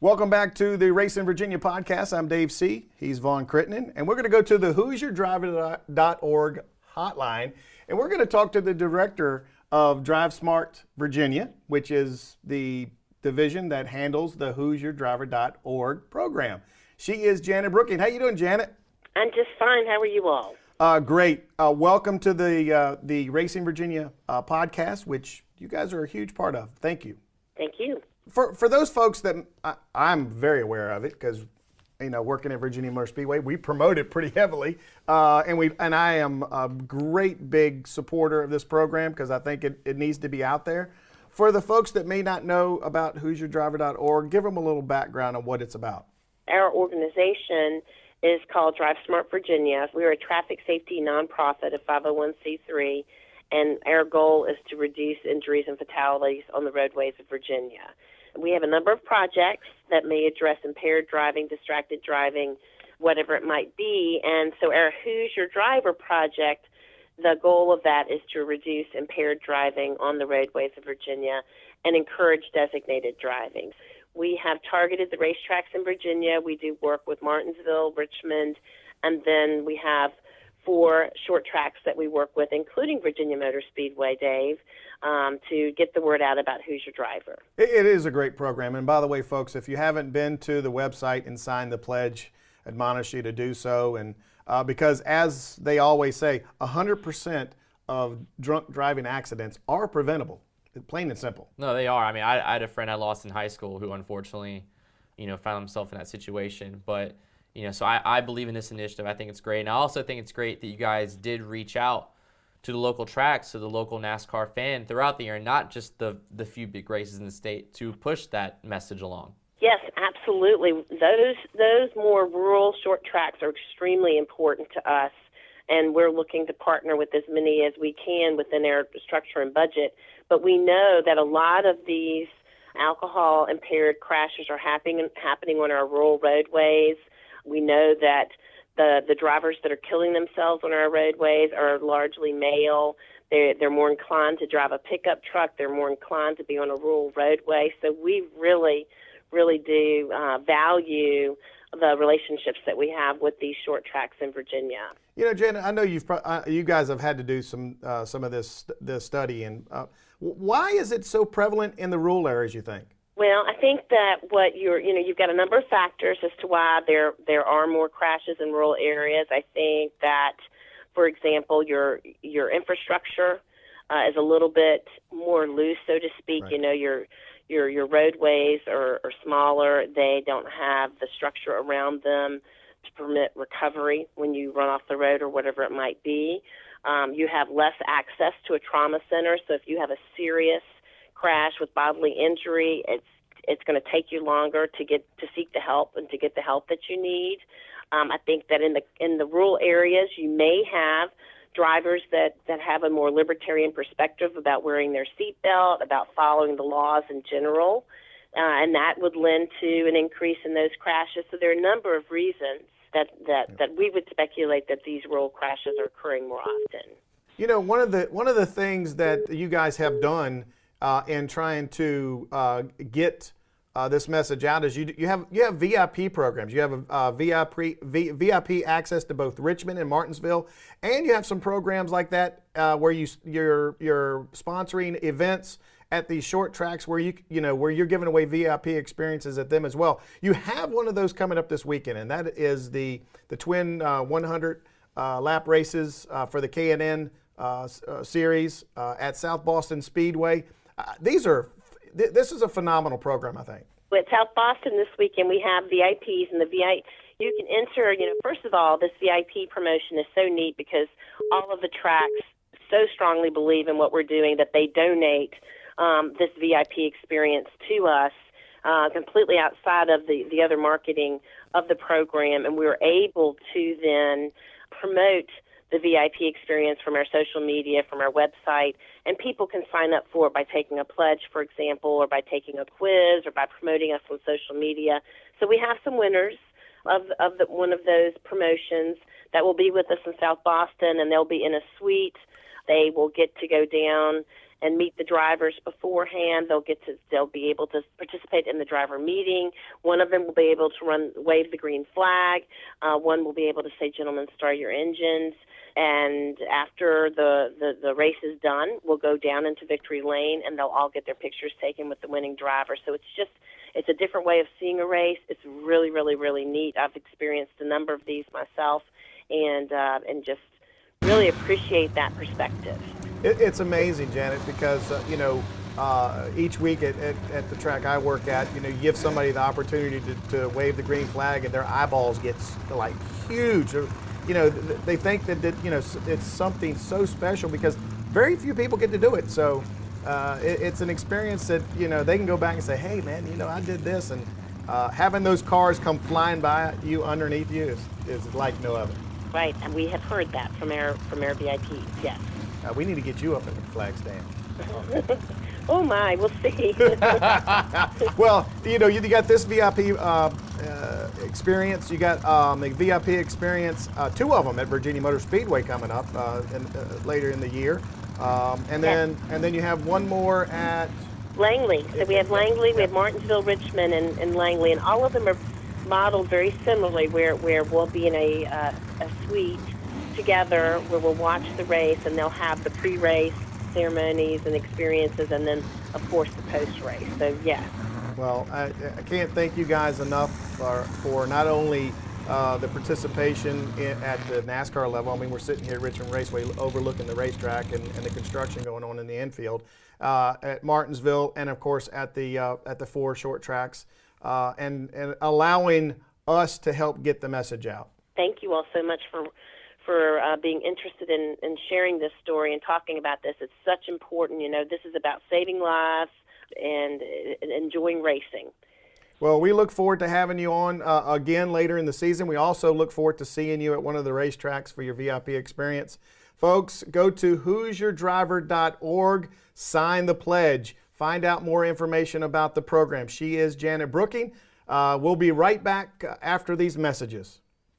Welcome back to the Racing Virginia podcast. I'm Dave C. He's Vaughn Crittenden. And we're going to go to the who'syourdriver.org hotline. And we're going to talk to the director of Drive Smart Virginia, which is the division that handles the who'syourdriver.org program. She is Janet Brooking. How you doing, Janet? I'm just fine. How are you all? Great. Welcome to the Racing Virginia podcast, which you guys are a huge part of. Thank you. Thank you. For those folks that I'm very aware of it because, working at Virginia Motor Speedway, we promote it pretty heavily, and I am a great big supporter of this program because I think it needs to be out there. For the folks that may not know about who'syourdriver.org, give them a little background on what it's about. Our organization is called Drive Smart Virginia. We're a traffic safety nonprofit, a 501c3, and our goal is to reduce injuries and fatalities on the roadways of Virginia. We have a number of projects that may address impaired driving, distracted driving, whatever it might be. And so our Who's Your Driver project, the goal of that is to reduce impaired driving on the roadways of Virginia and encourage designated driving. We have targeted the racetracks in Virginia. We do work with Martinsville, Richmond, and then we have 4 short tracks that we work with, including Virginia Motor Speedway, Dave, to get the word out about Who's Your Driver. It is a great program. And by the way, folks, if you haven't been to the website and signed the pledge, admonish you to do so. And because as they always say, 100% of drunk driving accidents are preventable, plain and simple. No, they are. I mean, I had a friend I lost in high school who unfortunately, found himself in that situation. But so I believe in this initiative. I think it's great. And I also think it's great that you guys did reach out to the local tracks, to the local NASCAR fan throughout the year, not just the few big races in the state, to push that message along. Yes, absolutely. Those more rural short tracks are extremely important to us, and we're looking to partner with as many as we can within our structure and budget. But we know that a lot of these alcohol-impaired crashes are happening on our rural roadways. We know that the drivers that are killing themselves on our roadways are largely male. They're more inclined to drive a pickup truck. They're more inclined to be on a rural roadway. So we really, really do value the relationships that we have with these short tracks in Virginia. Janet, I know you guys have had to do some of this study, and why is it so prevalent in the rural areas, you think? Well, I think that you've got a number of factors as to why there are more crashes in rural areas. I think that, for example, your infrastructure is a little bit more loose, so to speak. Right. Your roadways are smaller. They don't have the structure around them to permit recovery when you run off the road or whatever it might be. You have less access to a trauma center, so if you have a serious crash with bodily injury, it's going to take you longer to seek the help and to get the help that you need. I think that in the rural areas, you may have drivers that have a more libertarian perspective about wearing their seatbelt, about following the laws in general, and that would lend to an increase in those crashes. So there are a number of reasons that we would speculate that these rural crashes are occurring more often. One of the things that you guys have done in trying to get this message out is you have VIP programs. You have VIP access to both Richmond and Martinsville, and you have some programs like that where you're sponsoring events at these short tracks where where you're giving away VIP experiences at them as well. You have one of those coming up this weekend, and that is the Twin 100 lap races for the K&N series at South Boston Speedway. This is a phenomenal program, I think. At South Boston this weekend, we have VIPs, and you can enter. First of all, this VIP promotion is so neat because all of the tracks so strongly believe in what we're doing that they donate this VIP experience to us completely outside of the other marketing of the program, and we're able to then promote the VIP experience from our social media, from our website, and people can sign up for it by taking a pledge, for example, or by taking a quiz, or by promoting us on social media. So we have some winners of one of those promotions that will be with us in South Boston, and they'll be in a suite. They will get to go down and meet the drivers beforehand. They'll be able to participate in the driver meeting. One of them will be able to wave the green flag. One will be able to say, "Gentlemen, start your engines." And after the race is done, we'll go down into victory lane, and they'll all get their pictures taken with the winning driver. So it's a different way of seeing a race. It's really, really, really neat. I've experienced a number of these myself, and just really appreciate that perspective. It's amazing, Janet, because each week at the track I work at, you give somebody the opportunity to wave the green flag, and their eyeballs get like huge. They think that it's something so special because very few people get to do it. So it's an experience that they can go back and say, "Hey, man, I did this," and having those cars come flying by you underneath you is like no other. Right, and we have heard that from our VIPs. Yes. We need to get you up in the flag stand. Oh my, we'll see. Well, you got this VIP experience. You got the VIP experience, two of them at Virginia Motor Speedway coming up later in the year, and then you have one more at Langley. So we have Langley, we have Martinsville, Richmond, and Langley, and all of them are modeled very similarly, where we'll be in a suite together where we'll watch the race, and they'll have the pre-race ceremonies and experiences, and then of course the post-race. So yes. Well, I can't thank you guys enough for not only the participation at the NASCAR level. I mean, we're sitting here at Richmond Raceway overlooking the racetrack and the construction going on in the infield, at Martinsville, and of course at the four short tracks, and allowing us to help get the message out. Thank you all so much for being interested in sharing this story and talking about this. It's such important. This is about saving lives and enjoying racing. Well, we look forward to having you on again later in the season. We also look forward to seeing you at one of the racetracks for your VIP experience. Folks, go to who'syourdriver.org, sign the pledge, find out more information about the program. She is Janet Brooking. We'll be right back after these messages.